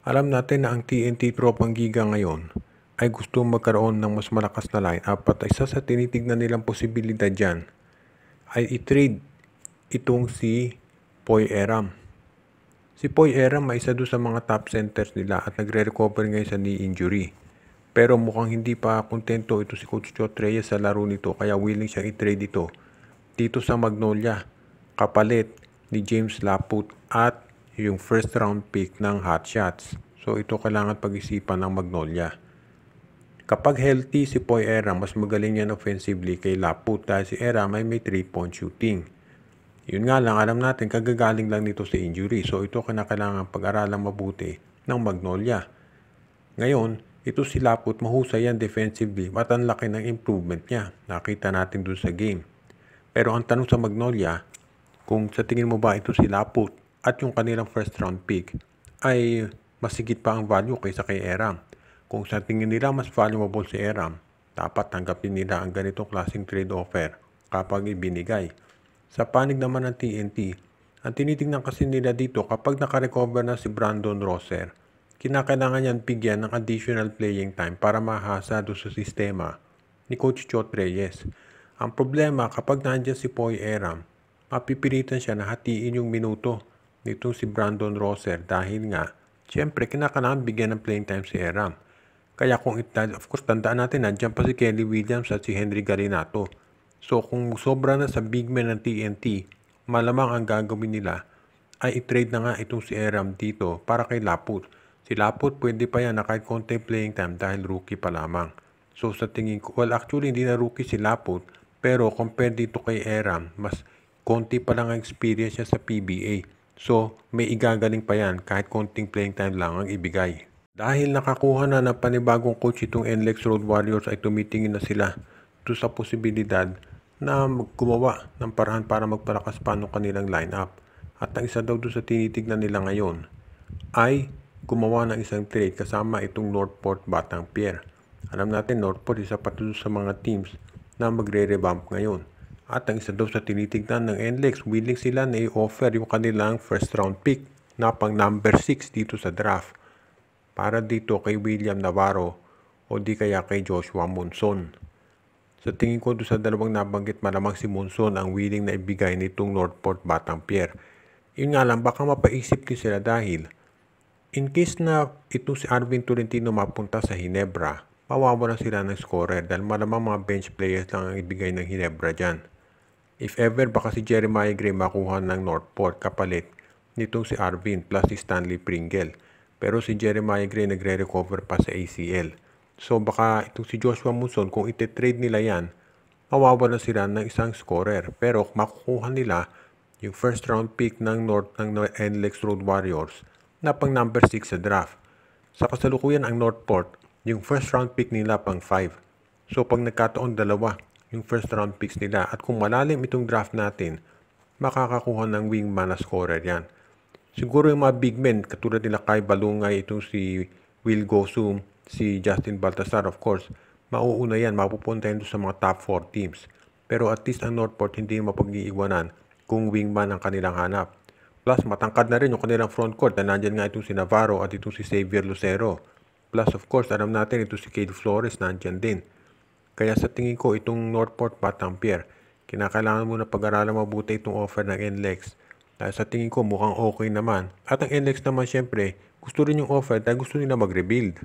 Alam natin na ang TNT Tropang Giga ngayon ay gustong magkaroon ng mas malakas na line-up at isa sa tinitignan nilang posibilidad dyan ay i-trade itong si Poy Eram. Si Poy Eram ay isa doon sa mga top centers nila at nagre-recover ngayon sa knee injury. Pero mukhang hindi pa kontento ito si Coach Chot Reyes sa laro nito kaya willing siyang i-trade ito dito sa Magnolia kapalit ni James Laput at yung first round pick ng Hot Shots. So ito kailangan pag-isipan ng Magnolia. Kapag healthy si Poy Eram, mas magaling yan offensively kay Laput dahil si Eram ay may 3-point shooting. Yun nga lang, alam natin kagagaling lang nito sa injury. So ito kinakailangan pag-aralang mabuti ng Magnolia. Ngayon, ito si Laput mahusay yan defensively at ang laki ng improvement niya. Nakita natin dun sa game. Pero ang tanong sa Magnolia, kung sa tingin mo ba ito si Laput at yung kanilang first round pick ay masigit pa ang value kaysa kay Eram. Kung sa tingin nila mas valuable si Eram, dapat tanggapin nila ang ganitong klaseng trade offer kapag ibinigay. Sa panig naman ng TNT, ang tinitingnan kasi nila dito kapag nakarecover na si Brandon Rosser, kinakailangan niyan bigyan ng additional playing time para mahasa doon sa sistema ni Coach Chot Reyes. Ang problema kapag nandiyan si Poy Eram, mapipilitan siya na hatiin yung minuto nitong si Brandon Rosser dahil nga, siyempre kinakailangan bigyan ng playing time si Eram. Kaya kung of course tandaan natin nandiyan pa si Kelly Williams at si Henry Garinato. So kung sobra na sa big man ng TNT, malamang ang gagawin nila ay i-trade na nga itong si Eram dito para kay Laput. Si Laput pwede pa yan na kahit konti playing time dahil rookie pa lamang. So sa tingin ko, well actually hindi na rookie si Laput, pero compare dito kay Eram, mas konti pa lang ang experience niya sa PBA. So may igagaling pa yan kahit konting playing time lang ang ibigay. Dahil nakakuha na ng panibagong coach itong NLEX Road Warriors ay tumitingin na sila ito sa posibilidad na gumawa ng paraan para magpalakas pa ng kanilang lineup. At ang isa daw doon sa tinitignan nila ngayon ay gumawa ng isang trade kasama itong Northport Batang Pier. Alam natin Northport isa pa doon sa mga teams na magre-revamp ngayon. At ang isa daw sa tinitignan ng NLEX, willing sila na i-offer yung kanilang first round pick na pang number 6 dito sa draft para dito kay William Navarro o di kaya kay Joshua Monson. Sa tingin ko doon sa dalawang nabanggit malamang si Monson ang willing na ibigay nitong Northport Batang Pier. Yun nga lang baka mapaisip din sila dahil in case na itong si Arvin Tolentino mapunta sa Ginebra, mawawalan sila ng scorer dahil malamang mga bench players lang ang ibigay ng Ginebra dyan. If ever baka si Jeremiah Gray makuha ng Northport kapalit nitong si Arvin plus si Stanley Pringle. Pero si Jeremiah Gray nagre-recover pa sa ACL. So baka itong si Joshua Monson kung ite-trade nila yan, mawawalan sila ng isang scorer. Pero makukuha nila yung first round pick ng NLEX Road Warriors na pang number 6 sa draft. Sa kasalukuyan ang Northport, yung first round pick nila pang 5. So pag nagkataon dalawa yung first round picks nila at kung malalim itong draft natin, makakakuha ng wingman na scorer yan. Siguro yung mga big men, katulad nila Kai Balungay, itong si Will Gosum, si Justin Baltasar, of course, mauuna yan, mapupunta yan sa mga top 4 teams. Pero at least ang Northport hindi mapag-iiwanan kung wingman ang kanilang hanap. Plus, matangkad na rin yung kanilang front court na nandyan nga itong si Navarro at itong si Xavier Lucero. Plus, of course, alam natin itong si Cade Flores nandyan din. Kaya sa tingin ko, itong Northport Batang Pier, kinakailangan mo na pag-aralan mabuti itong offer ng NLEX. Dahil sa tingin ko mukhang okay naman. At ang NLEX naman syempre, gusto rin yung offer dahil gusto nila mag-rebuild.